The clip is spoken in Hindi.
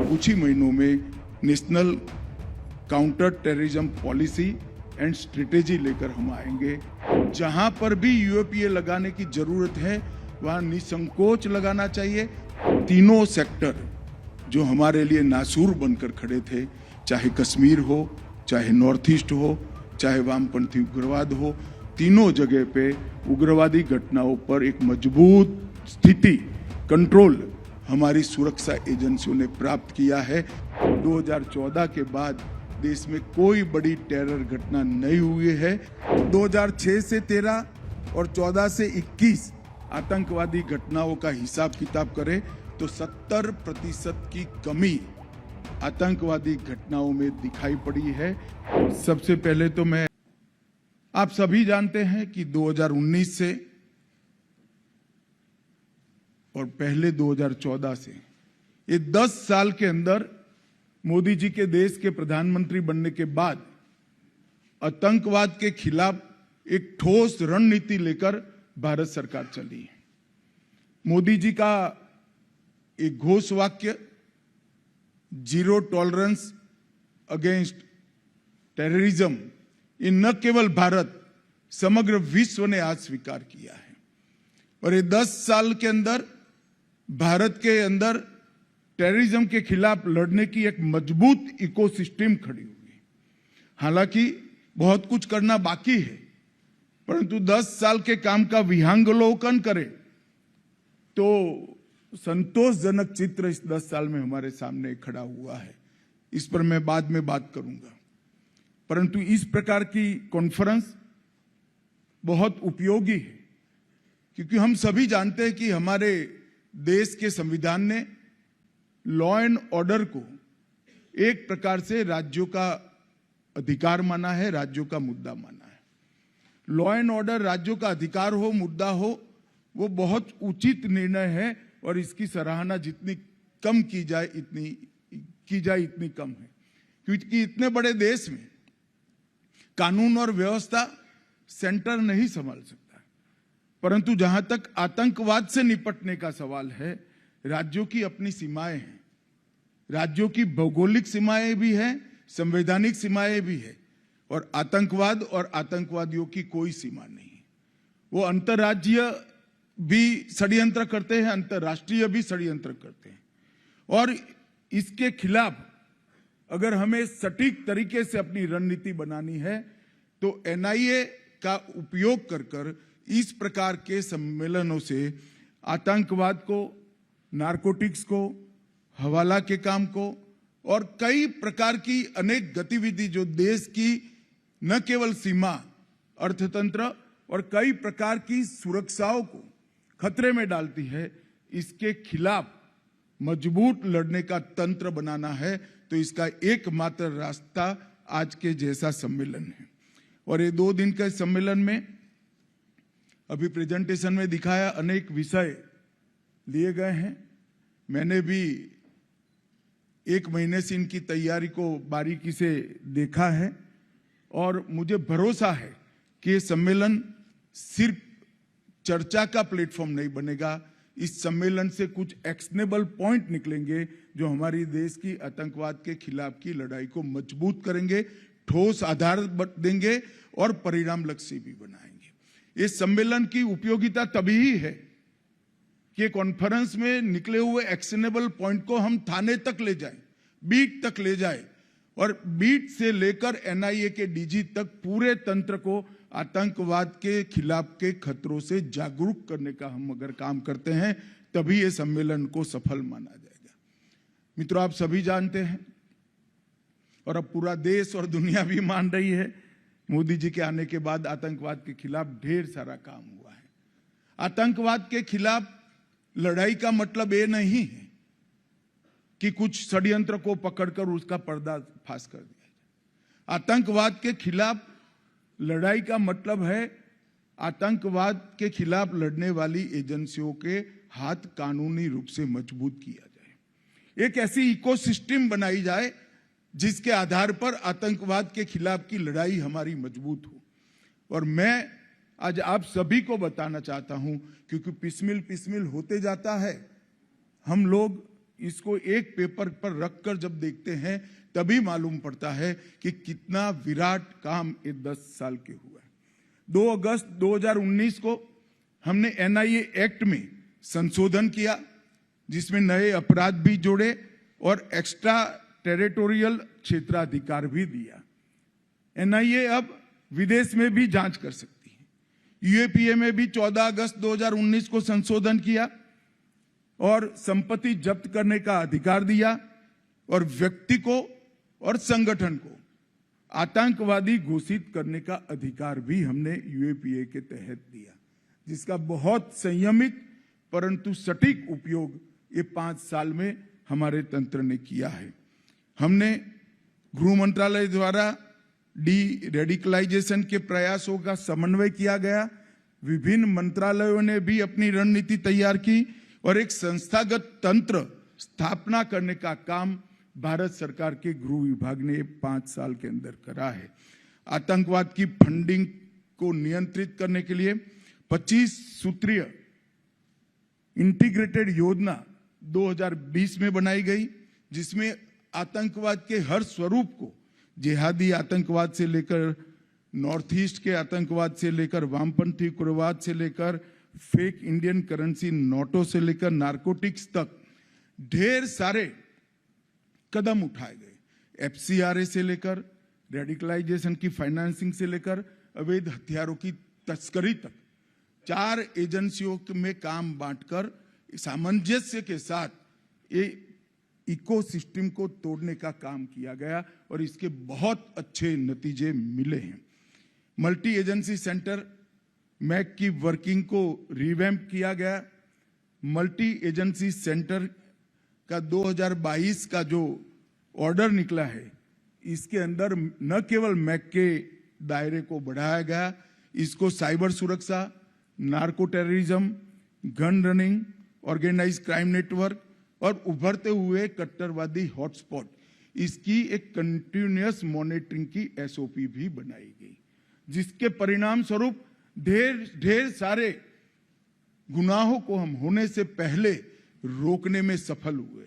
कुछ ही महीनों में national counter terrorism policy and strategy लेकर हम आएंगे। जहां पर भी यूएपीए लगाने की जरूरत है वहां निसंकोच लगाना चाहिए। तीनों सेक्टर जो हमारे लिए नासूर बनकर खड़े थे, चाहे कश्मीर हो, चाहे नॉर्थ ईस्ट हो, चाहे वामपंथी उग्रवाद हो, तीनों जगह पे उग्रवादी घटनाओं पर एक मजबूत स्थिति कंट्रोल हमारी सुरक्षा एजेंसियों ने प्राप्त किया है। 2014 के बाद देश में कोई बड़ी टेरर घटना नहीं हुई है। 2006 से 13 और 14 से 21 आतंकवादी घटनाओं का हिसाब किताब करें तो 70% की कमी आतंकवादी घटनाओं में दिखाई पड़ी है। सबसे पहले तो आप सभी जानते हैं कि 2019 से और पहले 2014 से ये 10 साल के अंदर मोदी जी के देश के प्रधानमंत्री बनने के बाद आतंकवाद के खिलाफ एक ठोस रणनीति लेकर भारत सरकार चली है। मोदी जी का एक घोष वाक्य जीरो टॉलरेंस अगेंस्ट टेररिज्म ये न केवल भारत समग्र विश्व ने आज स्वीकार किया है और ये 10 साल के अंदर भारत के अंदर टेररिज्म के खिलाफ लड़ने की एक मजबूत इकोसिस्टम खड़ी हुई। हालांकि बहुत कुछ करना बाकी है, परंतु 10 साल के काम का विहंगावलोकन करें तो संतोषजनक चित्र इस 10 साल में हमारे सामने खड़ा हुआ है। इस पर मैं बाद में बात करूंगा, परंतु इस प्रकार की कॉन्फ्रेंस बहुत उपयोगी है क्योंकि हम सभी जानते हैं कि हमारे देश के संविधान ने लॉ एंड ऑर्डर को एक प्रकार से राज्यों का अधिकार माना है, राज्यों का मुद्दा माना है। लॉ एंड ऑर्डर राज्यों का अधिकार हो, मुद्दा हो, वो बहुत उचित निर्णय है और इसकी सराहना जितनी कम की जाए इतनी कम है क्योंकि इतने बड़े देश में कानून और व्यवस्था सेंटर नहीं संभाल सकता। परंतु जहां तक आतंकवाद से निपटने का सवाल है, राज्यों की अपनी सीमाएं हैं, राज्यों की भौगोलिक सीमाएं भी हैं, संवैधानिक सीमाएं भी है और आतंकवाद और आतंकवादियों की कोई सीमा नहीं है। वो अंतर्राज्यीय भी षड्यंत्र करते हैं, अंतर्राष्ट्रीय भी षड्यंत्र करते हैं और इसके खिलाफ अगर हमें सटीक तरीके से अपनी रणनीति बनानी है तो एनआईए का उपयोग कर इस प्रकार के सम्मेलनों से आतंकवाद को, नारकोटिक्स को, हवाला के काम को और कई प्रकार की अनेक गतिविधि जो देश की न केवल सीमा, अर्थतंत्र और कई प्रकार की सुरक्षाओं को खतरे में डालती है, इसके खिलाफ मजबूत लड़ने का तंत्र बनाना है। तो इसका एकमात्र रास्ता आज के जैसा सम्मेलन है और ये 2 दिन के सम्मेलन में अभी प्रेजेंटेशन में दिखाया अनेक विषय लिए गए हैं। मैंने भी 1 महीने से इनकी तैयारी को बारीकी से देखा है और मुझे भरोसा है कि ये सम्मेलन सिर्फ चर्चा का प्लेटफॉर्म नहीं बनेगा। इस सम्मेलन से कुछ एक्शनेबल पॉइंट निकलेंगे जो हमारी देश की आतंकवाद के खिलाफ की लड़ाई को मजबूत करेंगे, ठोस आधार देंगे और परिणाम लक्ष्य भी बनाएंगे। इस सम्मेलन की उपयोगिता तभी ही है कि कॉन्फ्रेंस में निकले हुए एक्शनेबल पॉइंट को हम थाने तक ले जाएं, बीट तक ले जाएं और बीट से लेकर एनआईए के डीजी तक पूरे तंत्र को आतंकवाद के खिलाफ के खतरों से जागरूक करने का हम अगर काम करते हैं तभी ये सम्मेलन को सफल माना जाएगा। मित्रों, आप सभी जानते हैं और अब पूरा देश और दुनिया भी मान रही है, मोदी जी के आने के बाद आतंकवाद के खिलाफ ढेर सारा काम हुआ है। आतंकवाद के खिलाफ लड़ाई का मतलब ये नहीं है कि कुछ षड्यंत्र को पकड़कर उसका पर्दाफाश कर दिया जाए। आतंकवाद के खिलाफ लड़ाई का मतलब है आतंकवाद के खिलाफ लड़ने वाली एजेंसियों के हाथ कानूनी रूप से मजबूत किया जाए, एक ऐसी इकोसिस्टम बनाई जाए जिसके आधार पर आतंकवाद के खिलाफ की लड़ाई हमारी मजबूत हो। और मैं आज आप सभी को बताना चाहता हूं, क्योंकि पिसमिल होते जाता है, हम लोग इसको एक पेपर पर रखकर जब देखते हैं तभी मालूम पड़ता है कि कितना विराट काम ये 10 साल के हुआ है। 2 अगस्त 2019 को हमने एनआईए एक्ट में संशोधन किया, जिसमें नए अपराध भी जोड़े और एक्स्ट्रा टेरिटोरियल क्षेत्राधिकार भी दिया। एनआईए अब विदेश में भी जांच कर सकती है। यूएपीए में भी 14 अगस्त 2019 को संशोधन किया और संपत्ति जब्त करने का अधिकार दिया और व्यक्ति को और संगठन को आतंकवादी घोषित करने का अधिकार भी हमने यूएपीए के तहत दिया, जिसका बहुत संयमित परंतु सटीक उपयोग ये 5 साल में हमारे तंत्र ने किया है। हमने गृह मंत्रालय द्वारा डी रेडिकलाइजेशन के प्रयासों का समन्वय किया गया। विभिन्न मंत्रालयों ने भी अपनी रणनीति तैयार की और एक संस्थागत तंत्र स्थापना करने का काम भारत सरकार के गृह विभाग ने 5 साल के अंदर करा है। आतंकवाद की फंडिंग को नियंत्रित करने के लिए 25 सूत्रीय इंटीग्रेटेड योजना 2020 में बनाई गई, जिसमें आतंकवाद के हर स्वरूप को, जिहादी आतंकवाद से लेकर नॉर्थ ईस्ट के आतंकवाद से लेकर वामपंथी उग्रवाद से लेकर फेक इंडियन करेंसी नोटों से लेकर नारकोटिक्स तक ढेर सारे कदम उठाए गए। एफसीआरए से लेकर रेडिकलाइजेशन की फाइनेंसिंग से लेकर अवैध हथियारों की तस्करी तक 4 एजेंसियों में काम बांटकर सामंजस्य के साथ ये इकोसिस्टम को तोड़ने का काम किया गया और इसके बहुत अच्छे नतीजे मिले हैं। मल्टी एजेंसी सेंटर मैक की वर्किंग को रिवैम्प किया गया। मल्टी एजेंसी सेंटर का 2022 का जो ऑर्डर निकला है, इसके अंदर न केवल मैक के दायरे को बढ़ाया गया, इसको साइबर सुरक्षा, narco terrorism, gun running, organised crime network और उभरते हुए कट्टरवादी हॉटस्पॉट, इसकी एक कंटिन्यूअस मॉनिटरिंग की एसओपी भी बनाई गई, जिसके परिणाम स्वरूप ढेर सारे गुनाहों को हम होने से पहले रोकने में सफल हुए।